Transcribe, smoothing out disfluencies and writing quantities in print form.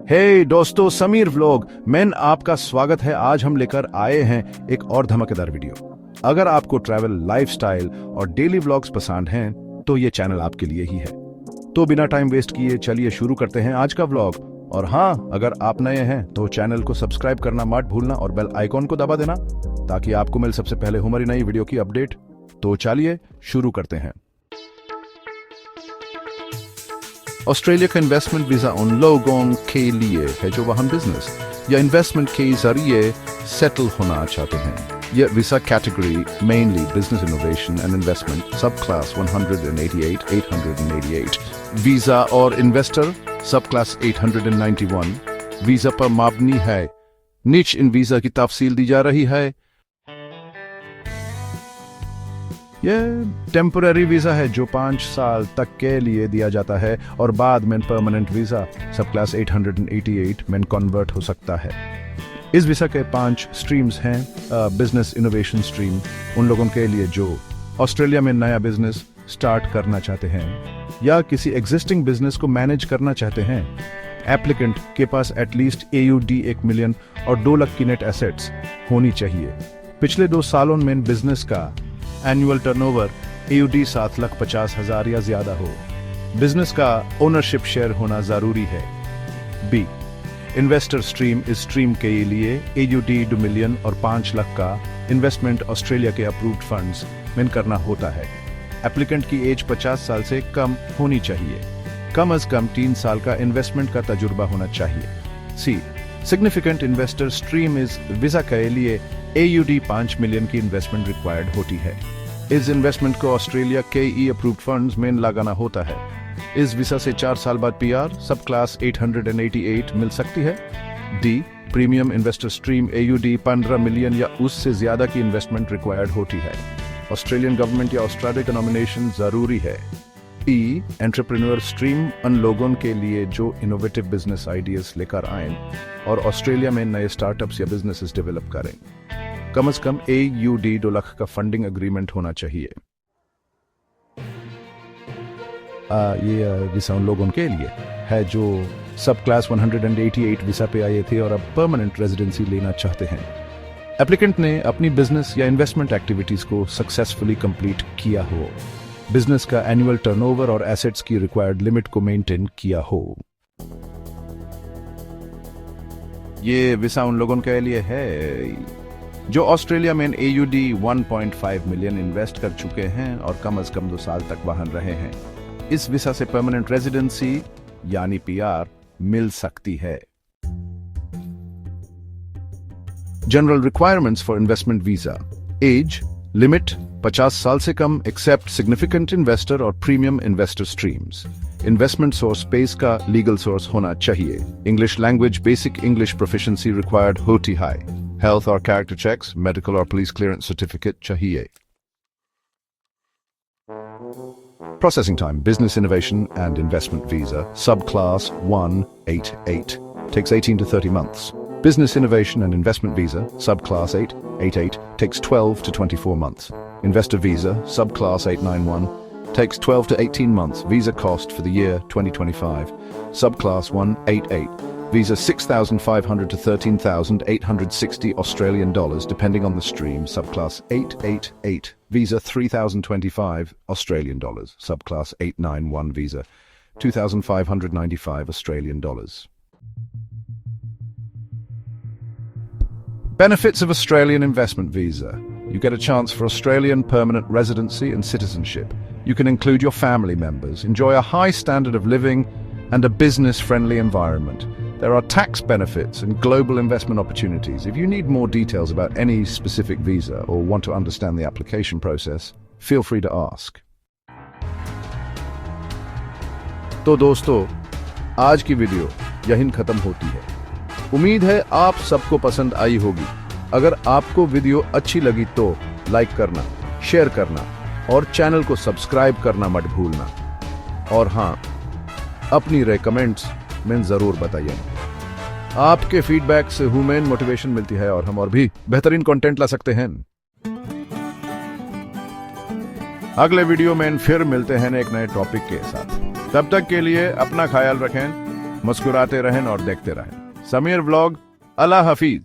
हे दोस्तों, समीर व्लॉग में आपका स्वागत है। आज हम लेकर आए हैं एक और धमाकेदार वीडियो। अगर आपको ट्रैवल, लाइफस्टाइल और डेली व्लॉग्स पसंद हैं तो ये चैनल आपके लिए ही है। तो बिना टाइम वेस्ट किए चलिए शुरू करते हैं आज का व्लॉग। और हाँ, अगर आप नए हैं तो चैनल को सब्सक्राइब करना मत भूलना और बेल आइकॉन को दबा देना ताकि आपको मिल सबसे पहले हमारी नई वीडियो की अपडेट। तो चलिए शुरू करते हैं। ऑस्ट्रेलिया का इन्वेस्टमेंट वीजा उन लोगों के लिए है जो वहां बिजनेस या इन्वेस्टमेंट के जरिए सेटल होना चाहते हैं। यह visa category mainly business innovation and investment सब क्लास 188, 888 वीजा और इन्वेस्टर सब क्लास 891 वीजा पर मबनी है। नीचे इन वीजा की तफसील दी जा रही है। यह टेम्पररी वीजा है जो 5 साल तक के लिए दिया जाता है और बाद में परमानेंट वीजा सब क्लास 888 में कन्वर्ट हो सकता है। इस वीजा के 5 स्ट्रीम्स हैं। बिजनेस इनोवेशन स्ट्रीम उन लोगों के लिए जो ऑस्ट्रेलिया में नया बिजनेस स्टार्ट करना चाहते हैं या किसी एग्जिस्टिंग बिजनेस को मैनेज करना चाहते हैं। एप्लीकेंट के पास एटलीस्ट AUD 1 मिलियन और 2 लाख की नेट एसेट्स होनी चाहिए। पिछले 2 सालों में बिजनेस का एनुअल टर्नओवर AUD 7,50,000 या ज्यादा हो। बिजनेस का ओनरशिप शेयर होना जरूरी है। बी, इन्वेस्टर स्ट्रीम इस स्ट्रीम के लिए AUD 2 मिलियन और 5 लाख का इन्वेस्टमेंट ऑस्ट्रेलिया के अप्रूव्ड फंड्स में करना होता है। एप्लीकेंट की एज 50 साल से कम होनी चाहिए। कम अज कम 3 साल का इन्वेस्टमेंट का तजुर्बा होना चाहिए। सी, सिग्निफिकेंट इन्वेस्टर स्ट्रीम इस वीजा के लिए AUD 5 मिलियन की इन्वेस्टमेंट रिक्वायर्ड होती है। इस इन्वेस्टमेंट को ऑस्ट्रेलिया के अप्रूव्ड फंड्स में लगाना होता है। इस वीजा से 4 साल बाद PR सब क्लास 888 मिल सकती है। D, premium investor stream AUD 15 million या उससे ज्यादा की इन्वेस्टमेंट रिक्वायर्ड होती है। ऑस्ट्रेलियन गवर्नमेंट या ऑस्ट्रेलिया का नॉमिनेशन जरूरी है। ई, एंटरप्रेन्योर स्ट्रीम उन लोगों के लिए जो इनोवेटिव बिजनेस आइडियाज लेकर आए और ऑस्ट्रेलिया में नए स्टार्टअप्स या बिजनेसेस डेवलप करें। कम से कम AUD 2 लाख का फंडिंग एग्रीमेंट होना चाहिए। ये वीजा उन लोगों के लिए है जो सब क्लास 188 वीजा पे आए थे और अब परमानेंट रेजिडेंसी लेना चाहते हैं। एप्लीकेंट ने अपनी बिजनेस या इन्वेस्टमेंट एक्टिविटीज को सक्सेसफुली कंप्लीट किया हो, बिजनेस का एनुअल टर्नओवर और एसेट्स की रिक्वायर्ड लिमिट को मेंटेन किया हो। ये वीजा उन लोगों के लिए है जो ऑस्ट्रेलिया में AUD 1.5 मिलियन इन्वेस्ट कर चुके हैं और कम से कम 2 साल तक वहां रहे हैं। इस वीजा से परमानेंट रेजिडेंसी यानी PR मिल सकती है। General requirements for investment visa. Age limit 50 साल से कम एक्सेप्ट सिग्निफिकेंट इन्वेस्टर और premium investor streams. Investment source space का लीगल सोर्स होना चाहिए। English language basic English proficiency required होती है। हेल्थ और कैरेक्टर चेक्स, मेडिकल और पुलिस क्लियरेंस सर्टिफिकेट चाहिए। Processing time, business innovation and investment visa, subclass 188, takes 18 to 30 months. Business innovation and investment visa, subclass 888, takes 12 to 24 months. Investor visa, subclass 891, takes 12 to 18 months. Visa cost for the year 2025, subclass 188. Visa 6,500 to 13,860 Australian dollars depending on the stream, subclass 888. Visa 3,025 Australian dollars, subclass 891. Visa 2,595 Australian dollars. Benefits of Australian investment visa. You get a chance for Australian permanent residency and citizenship. You can include your family members, enjoy a high standard of living and a business-friendly environment. There are tax benefits and global investment opportunities. If you need more details about any specific visa or want to understand the application process, feel free to ask. तो दोस्तों, आज की video यहीं खत्म होती है। उम्मीद है आप सबको पसंद आई होगी। अगर आपको वीडियो अच्छी लगी तो लाइक करना, शेयर करना और चैनल को सब्सक्राइब करना मत भूलना। और हाँ, अपनी कमेंट्स में जरूर बताइए। आपके फीडबैक से हमें मोटिवेशन मिलती है और हम और भी बेहतरीन कंटेंट ला सकते हैं। अगले वीडियो में फिर मिलते हैं एक नए टॉपिक के साथ। तब तक के लिए अपना ख्याल रखें। मुस्कुराते रहें और देखते रहें। समीर व्लॉग, अल्लाह हफीज।